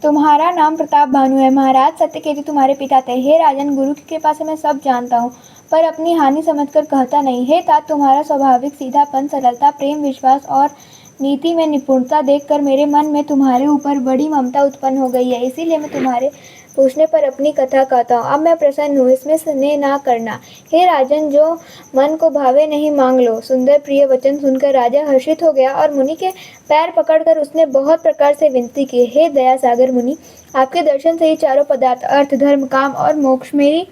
तुम्हारा नाम प्रताप भानु है। महाराज सत्यकेतु तुम्हारे पिता थे। हे राजन, गुरु की कृपा से मैं सब जानता हूँ, पर अपनी हानि समझकर कहता नहीं। हे तात, तुम्हारा स्वाभाविक सीधापन, सरलता, प्रेम, विश्वास और नीति में निपुणता देखकर मेरे मन में तुम्हारे ऊपर बड़ी ममता उत्पन्न हो गई है। इसीलिए मैं तुम्हारे पूछने पर अपनी कथा कहता हूँ। अब मैं प्रसन्न हूँ, इसमें स्नेह ना करना। हे राजन, जो मन को भावे नहीं मांग लो। सुंदर प्रिय वचन सुनकर राजा हर्षित हो गया और मुनि के पैर पकड़कर उसने बहुत प्रकार से विनती की। हे दया सागर मुनि, आपके दर्शन से ही चारों पदार्थ अर्थ, धर्म, काम और मोक्ष मेरी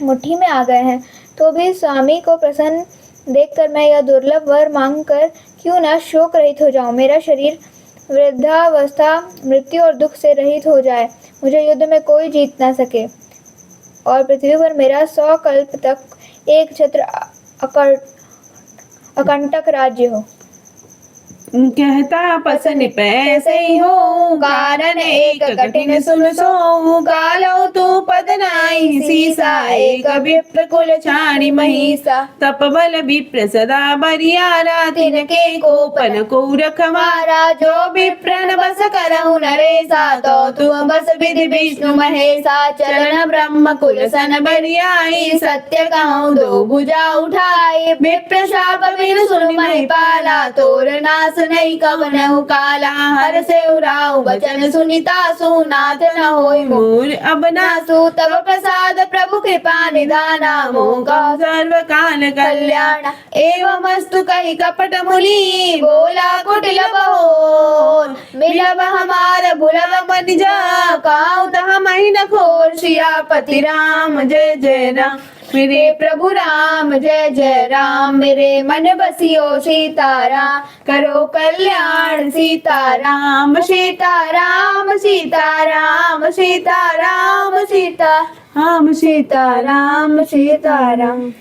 मुट्ठी में आ गए हैं। तो भी स्वामी को प्रसन्न देखकर मैं यह दुर्लभ वर मांग कर क्यों न शोक रहित हो जाऊं। मेरा शरीर वृद्धावस्था, मृत्यु और दुख से रहित हो जाए, मुझे युद्ध में कोई जीत ना सके और पृथ्वी पर मेरा 100 कल्प तक एक छत्र अकंटक राज्य हो। कहता पसन पैसे ही हो, कारण एक कठिन सुन सो। कालो तू पद नाई सीसा, एक विप्र कुल छाणी महिषा। तपबल विप्र सदा बरियारा, तिनके कोपन को रखवारा। जो विप्रन बस करहु नरेसा, तो तू बस विधि विष्णु महेशा। चरण ब्रह्म कुल सन बरियाई, सत्य कहूँ दो भुजा उठाई। विप्र शाप बिन सुन महिपाला, तोर नास नहीं कवनहु काला। हर से उराऊ वचन सुनिता, सुनाथ न होई मोर अब नासु। तब प्रसाद प्रभु कृपा निधाना, मोगा सर्व काल कल्याण। एवं वस्तु कही कपट मुनि, बोला कुटिल बहोर। मिलब हमार भुलब मन जा, काऊ तह मही न खोर। सियापति राम जय जय राम, मेरे प्रभु राम जय जय राम। मेरे मन बसियो सीताराम, करो कल्याण सीताराम। सीताराम सीताराम सीताराम सीताराम सीताराम सीताराम।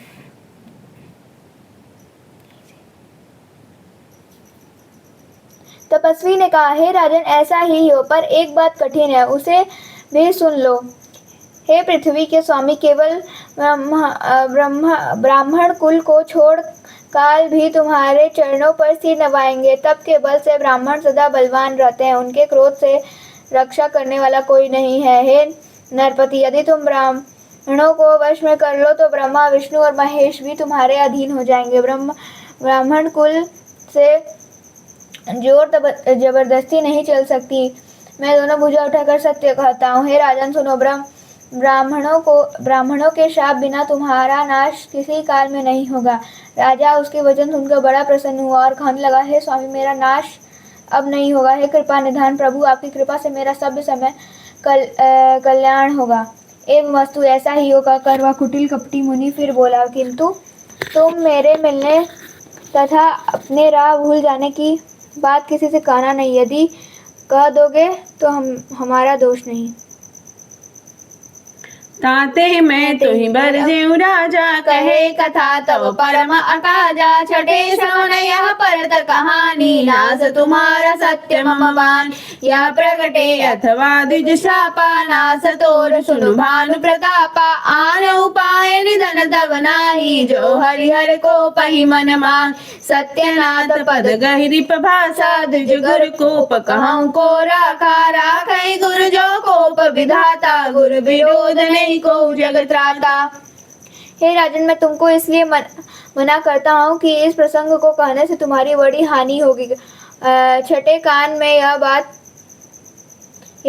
तपस्वी ने कहा, हे राजन, ऐसा ही हो, पर एक बात कठिन है, उसे भी सुन लो। हे पृथ्वी के स्वामी, केवल ब्राह्मण कुल को छोड़ काल भी तुम्हारे चरणों पर सिर नवाएंगे। तप के बल से ब्राह्मण सदा बलवान रहते हैं, उनके क्रोध से रक्षा करने वाला कोई नहीं है। हे नरपति, यदि तुम ब्राह्मणों को वश में कर लो तो ब्रह्मा, विष्णु और महेश भी तुम्हारे अधीन हो जाएंगे। ब्राह्मण कुल से जोर जबरदस्ती नहीं चल सकती। मैं दोनों भुजा उठाकर सत्य कहता हूँ। हे राजन सुनो, ब्राह्मणों के शाप बिना तुम्हारा नाश किसी काल में नहीं होगा। राजा उसके वचन सुनकर बड़ा प्रसन्न हुआ और कहने लगा, हे स्वामी, मेरा नाश अब नहीं होगा। हे कृपा निधान प्रभु, आपकी कृपा से मेरा सब समय कल्याण होगा। एवं वस्तु ऐसा ही होगा कर वह कुटिल कपटी मुनि फिर बोला, किंतु तुम मेरे मिलने तथा अपने राह भूल जाने की बात किसी से कहना नहीं। यदि कह दोगे तो हमारा दोष नहीं। ताते मैं तुहि बर जेऊ राजा, कहे कथा तव परम अकाजा। छठे श्रवण यह परत कहानी, नास तुम्हारा सत्य मम बान। यह प्रगटे अथवा द्विज शापा, नास तोर सुनु भानु प्रतापा। आन उपाय निधन तब नाही, जो हरिहर को पहि मन मान। सत्यनाथ पद गहिरिप भाषा, द्विज गुरु कोप कहूँ को राखा। राखै गुरु जो कोप विधाता, गुरु विरोध नहीं को जगत त्राता। हे राजन, मैं तुमको इसलिए मना करता हूँ कि इस प्रसंग को कहने से तुम्हारी बड़ी हानि होगी। छठे कान में यह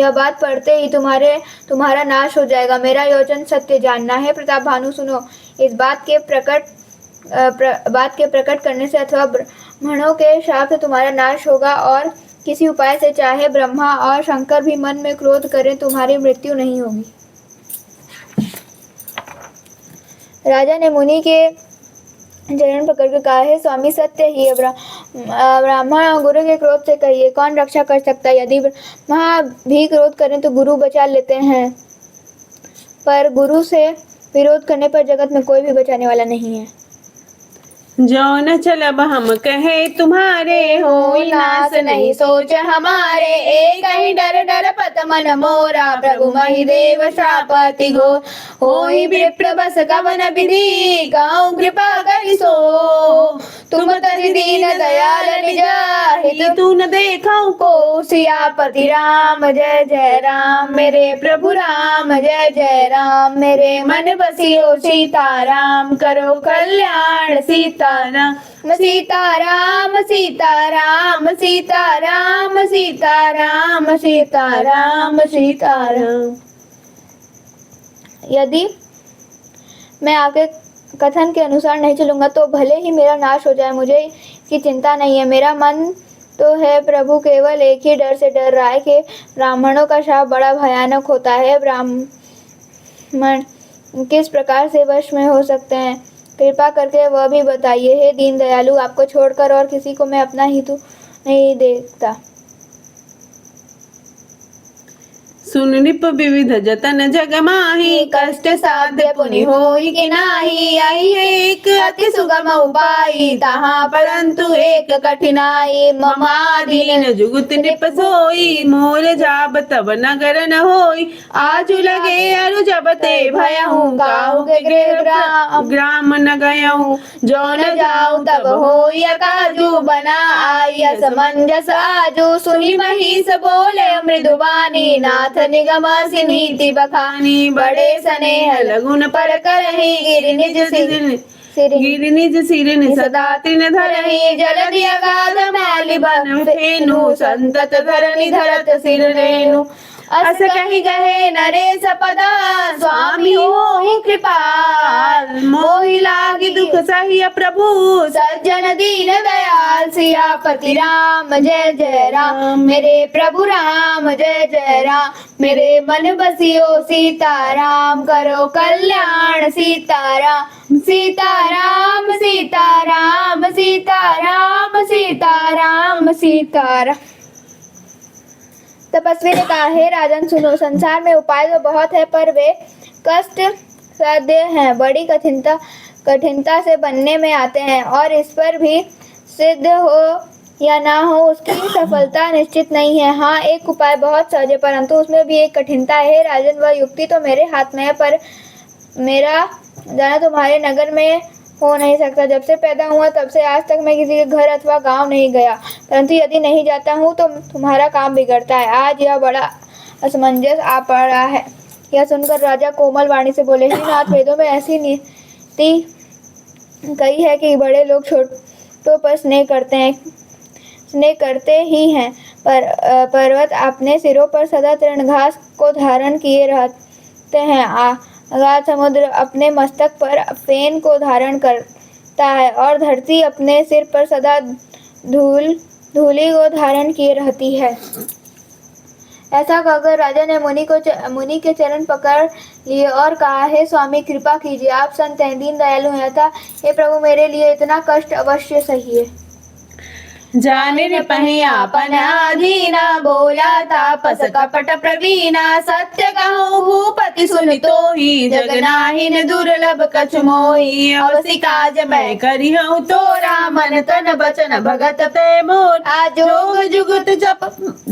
बात पढ़ते ही तुम्हारा नाश हो जाएगा। मेरा योचन सत्य जानना है। प्रताप भानु सुनो, इस बात के प्रकट करने से अथवा ब्राह्मणों के शाप से तुम्हारा नाश होगा, और किसी उपाय से चाहे ब्रह्मा और शंकर भी मन में क्रोध करें, तुम्हारी मृत्यु नहीं होगी। राजा ने मुनि के चरण पकड़कर कहा, हे स्वामी, सत्य ही है। ब्राह्मण गुरु के क्रोध से कहिए, कौन रक्षा कर सकता है? यदि ब्रह्मा भी क्रोध करें तो गुरु बचा लेते हैं, पर गुरु से विरोध करने पर जगत में कोई भी बचाने वाला नहीं है। जो न चलब हम कहे तुम्हारे, हो नास नहीं सोच हमारे। एक ही डर डर पत मन मोरा, प्रभु महिदेव श्रापति घोर। हो ही विप्र बस कवन विधि, गाँव कृपा करि सो। तुम तरि दीन दयाल निजा, कहीं तू न देखाऊं को सियापति राम जय जय राम मेरे प्रभु राम जय जय राम मेरे मन बसियो सीताराम करो कल्याण सीताराम सीताराम सीताराम सीताराम सीताराम सीताराम सीताराम। यदि मैं आगे कथन के अनुसार नहीं चलूंगा तो भले ही मेरा नाश हो जाए, मुझे की चिंता नहीं है। मेरा मन तो है प्रभु, केवल एक ही डर से डर रहा है कि ब्राह्मणों का शाप बड़ा भयानक होता है। ब्राह्मण किस प्रकार से वश में हो सकते हैं, कृपा करके वह भी बताइए। हे दीन दयालु, आपको छोड़कर और किसी को मैं अपना हितु नहीं देखता। सुन निप विविध जतन जग माही, कष्ट साध्य पुनि होई कि नाही। आई है एक अति सुगम उपाय, तहाँ परंतु एक कठिनाई। ममादीन जुगुत निप सोई, मोर जाब तब नगर न होई। आजु लगे अरु जब ते भयहूँ, काहू के गृह ग्राम न गयहूँ। जो न जाऊँ तब होई अकाजू, बना आई असमंजस आजू। सुनी महिष बोले मृदुबानी, नाथ निगम नीति बखानी। बड़े स्नेह लगुन पर करही, गिर निज सिर सदा तिन धरही। जलधि अगाध मैलि बन फेनु, संतत धरनी धरत सिर रेनु। अस कहि गहे नरेश पदा, स्वामी होहि कृपाल। मोहि लागी दुख सहिय प्रभु, सज्जन दीन दयाल। सियापति राम जय जय राम मेरे प्रभु राम जय जय राम मेरे मन बसियो सीताराम करो कल्याण सीताराम सीताराम सीताराम सीताराम सीताराम सीताराम। तपस्वी ने कहा, हे राजन सुनो, संसार में उपाय तो बहुत है पर वे कष्ट साध्य हैं, बड़ी कठिनता से बनने में आते हैं और इस पर भी सिद्ध हो या ना हो उसकी सफलता निश्चित नहीं है। हाँ, एक उपाय बहुत सहज है परंतु उसमें भी एक कठिनता है। राजन, वह युक्ति तो मेरे हाथ में है पर मेरा जाना तुम्हारे नगर में हो नहीं सकता। जब से पैदा हुआ तब से आज तक मैं किसी के घर अथवा गांव नहीं गया, परंतु यदि नहीं जाता हूँ तो तुम्हारा काम बिगड़ता है। आज यह बड़ा असमंजस आ पड़ा है। यह सुनकर राजा कोमल वाणी से बोले, हे नाथ, वेदों में ऐसी नीति कही है कि बड़े लोग छोटों पर स्नेह करते ही हैं, पर पर्वत अपने सिरों पर सदा तृणघास को धारण किए रहते हैं। अगाध समुद्र अपने मस्तक पर फेन को धारण करता है और धरती अपने सिर पर सदा धूलि को धारण किए रहती है। ऐसा कहकर राजा ने मुनि के चरण पकड़ लिए और कहा, हे स्वामी, कृपा कीजिए, आप संत हैं, दीन दयालु हैं, अतः हे प्रभु, मेरे लिए इतना कष्ट अवश्य सहिए। जाने न पहि आपन आधीना, बोला तापस कपट प्रवीणा। सत्य कहूँ भूपति सुनि तोहि, जग नाहिन दुर्लभ कछु मोहि। अवसि काज मैं करिहूँ तोरा, मन तन बचन भगत ते मोर।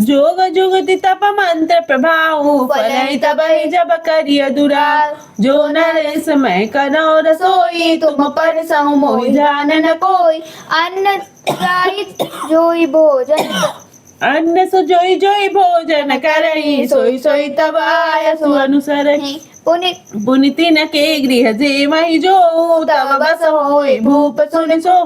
जोग जुगत तप मंत्र प्रभाऊ, फलहि तबहि जब करिय दुराव। जो नरेश मैं करो रसोई, तुम पर सहु मोहि जान न कोई। अन्न जोई भोजन करही, सोई सोई तब आयसु अनुसरहि। पुनिति न के गृह जेमहि जो, तब बस होई भूप सुनि सो।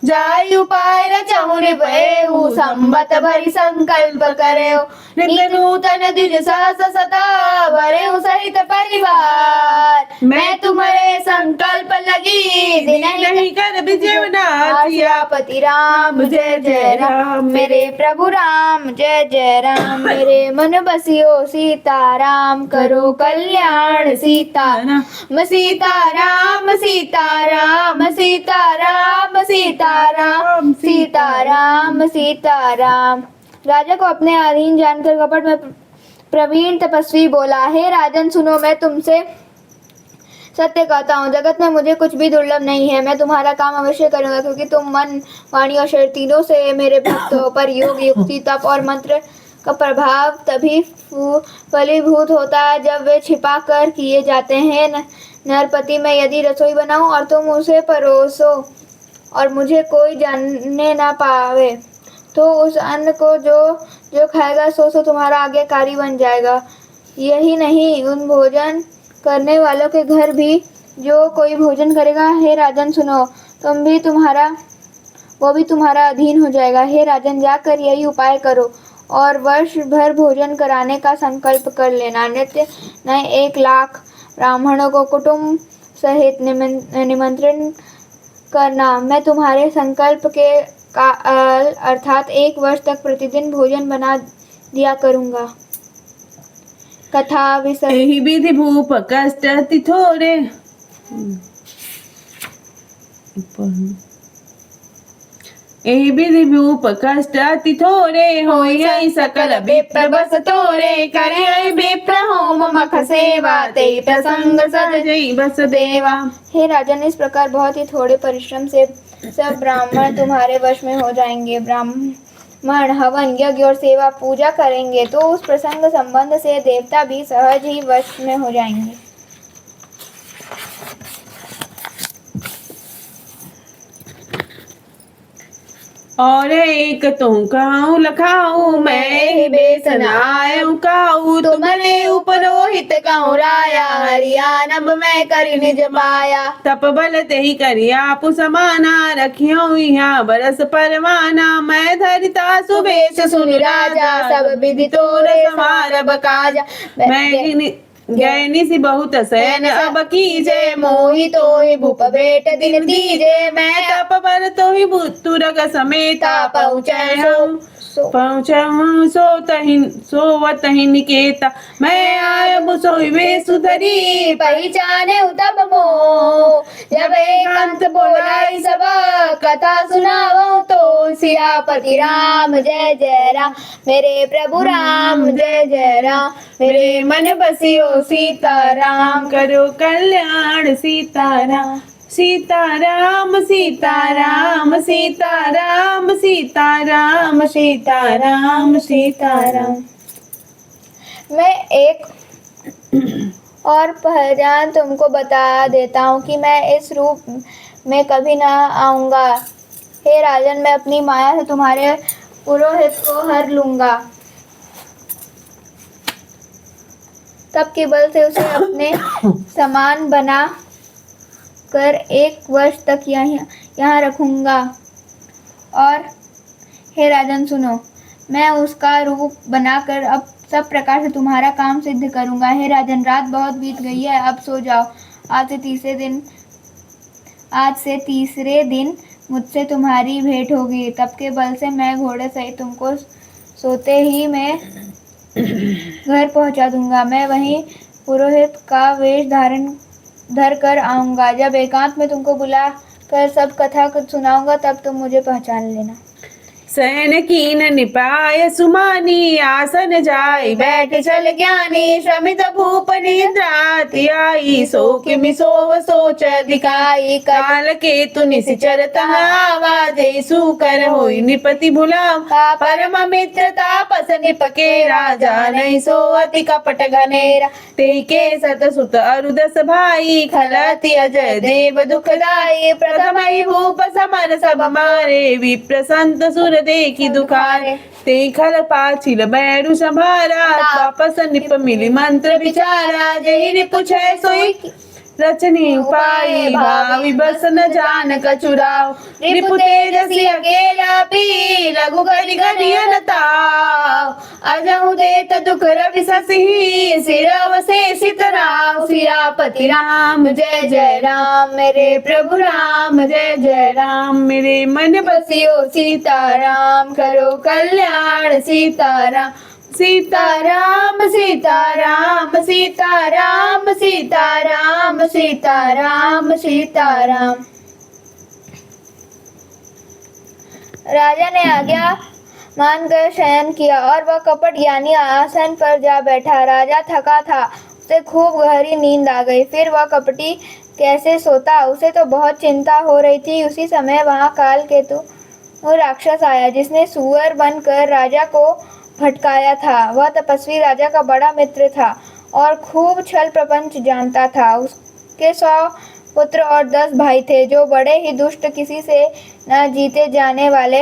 जाय उपाय रचहु निभयहु, संबत भरि संकल्प करेहु। नित नूतन द्विज सहस सता, भरेहु सहित परिवार। मैं तुम्हारे संकल्प लगी, दिन नहीं कर विजयनाथ। सियापति राम जय जय राम मेरे प्रभु राम जय जय राम मेरे मन बसियो सीताराम करो कल्याण सीताराम सीताराम सीताराम सीताराम सीताराम सीताराम सीताराम। राजा को अपने अधीन जानकर कपट में प्रवीण तपस्वी बोला, हे राजन सुनो, मैं तुमसे सत्य कहता हूँ, जगत में मुझे कुछ भी दुर्लभ नहीं है। मैं तुम्हारा काम अवश्य करूंगा, क्योंकि तुम मन, वाणी और शरीर तीनों से मेरे भक्त हो। पर योग, युक्ति, तप और मंत्र का प्रभाव तभी फलीभूत होता है जब वे छिपा कर किए जाते हैं। नरपति, मैं यदि रसोई बनाऊं और तुम उसे परोसो और मुझे कोई जानने ना पावे तो उस अन्न को जो जो खाएगा सो तुम्हारा आज्ञाकारी बन जाएगा। यही नहीं, उन भोजन करने वालों के घर भी जो कोई भोजन करेगा, हे राजन सुनो, वो भी तुम्हारा अधीन हो जाएगा। हे राजन, जाकर यही उपाय करो और वर्ष भर भोजन कराने का संकल्प कर लेना। नित्य नए 1 लाख ब्राह्मणों को कुटुंब सहित निमंत्रण करना। मैं तुम्हारे संकल्प के काल अर्थात 1 वर्ष तक प्रतिदिन भोजन बना दिया करूंगा। कथा विसर्जन। एहि विधि भूप कष्ट अति थोरे। एहि विधि भूप कष्ट अति थोरे, होई सकल विप्र बस तोरे। करे विप्र होम मख सेवा, ते प्रसंग सजई बस देवा। हे राजन, इस प्रकार बहुत ही थोड़े परिश्रम से सब ब्राह्मण तुम्हारे वश में हो जाएंगे। ब्राह्मण हवन यज्ञ और सेवा पूजा करेंगे तो उस प्रसंग संबंध से देवता भी सहज ही वश में हो जाएंगे। और एक तुम कहूँ लखाऊ, मैं ही बेसन आयु काऊ। तुमने उपरोहित कहूँ राया, हरियाणब मैं करी निज माया। तप बल ते ही करी आपु समाना, रखियो यहाँ बरस परवाना। मैं धरिता सुबेश सुनि राजा, सब विधि तोरे समारब काजा। मैं ज्ञानी सी बहुत सैन अब कीजे, मोहि तो ही भूप भेट दिन दीजे। मैं तप बल तो ही तुरग समेता, पहुँचहूँ सोवतहि निकेता। मैं आयब सोई वे सुधरी, पहचाने तब मोह। जब एकांत बोलाई सब, कथा सुनाओ तो सियापति राम जय जय राम। मेरे प्रभु राम जय जय राम, मेरे मन बसियो सीताराम। करो कल्याण सीताराम, सीताराम सीताराम सीताराम सीताराम सीताराम सीताराम। मैं एक और पहचान तुमको बता देता हूँ कि मैं इस रूप में कभी ना आऊँगा। हे राजन, मैं अपनी माया से तुम्हारे पुरोहित को हर लूँगा। तब के बल से उसे अपने समान बना कर 1 वर्ष तक यहाँ रखूँगा। और हे राजन सुनो, मैं उसका रूप बनाकर अब सब प्रकार से तुम्हारा काम सिद्ध करूँगा। हे राजन, रात बहुत बीत गई है, अब सो जाओ। आज से तीसरे दिन मुझसे तुम्हारी भेंट होगी। तब के बल से मैं घोड़े सहित तुमको सोते ही मैं घर पहुंचा दूंगा। मैं वहीं पुरोहित का वेश धर कर आऊंगा। जब एकांत में तुमको बुला कर सब कथा सुनाऊंगा तब तुम मुझे पहचान लेना। सैन कीन निपाय सुमानी, आसन जाय बैठ चल ज्ञानी। श्रमित भूप निद्राति आई, सो किमि सोव सोच दिखाई। काल के तु निशिचर तह आवाज, सुकर होई निपति भुलाव। परम मित्र तापस निपके, राजा नहीं सो अति कपट घनेरा। ते के सत सुत अरुदस भाई, खलति अजय देव दुखदाई। प्रथम ही भूप समर सब मारे, विप्र संत सुर देखी दुखारे। ते खल पाचिल बैरु संभारा, वापस निप मिली मंत्र विचारा। जहि रिपु छय सोई रचनी उपाय, भावी बस न जान कछुराव। रिपु तेजसी अकेला पी, लघु घरि घरि अनताव। अजहु देत दुख रवि ससही, सिर अवशेषित राव। सियापति राम जय जय राम, मेरे प्रभु राम जय जय राम। मेरे मन बसियो सीताराम, करो कल्याण सीताराम। सीताराम सीताराम सीताराम सीताराम सीताराम सीताराम। राजा ने आज्ञा मानकर शयन किया और वह कपट ज्ञानी आसन पर जा बैठा। राजा थका था, उसे खूब गहरी नींद आ गई। फिर वह कपटी कैसे सोता, उसे तो बहुत चिंता हो रही थी। उसी समय वहां काल केतु राक्षस आया, जिसने सुअर बनकर राजा को भटकाया था। वह तपस्वी राजा का बड़ा मित्र था और खूब छल प्रपंच जानता था। उसके 100 पुत्र और 10 भाई थे, जो बड़े ही दुष्ट, किसी से न जीते जाने वाले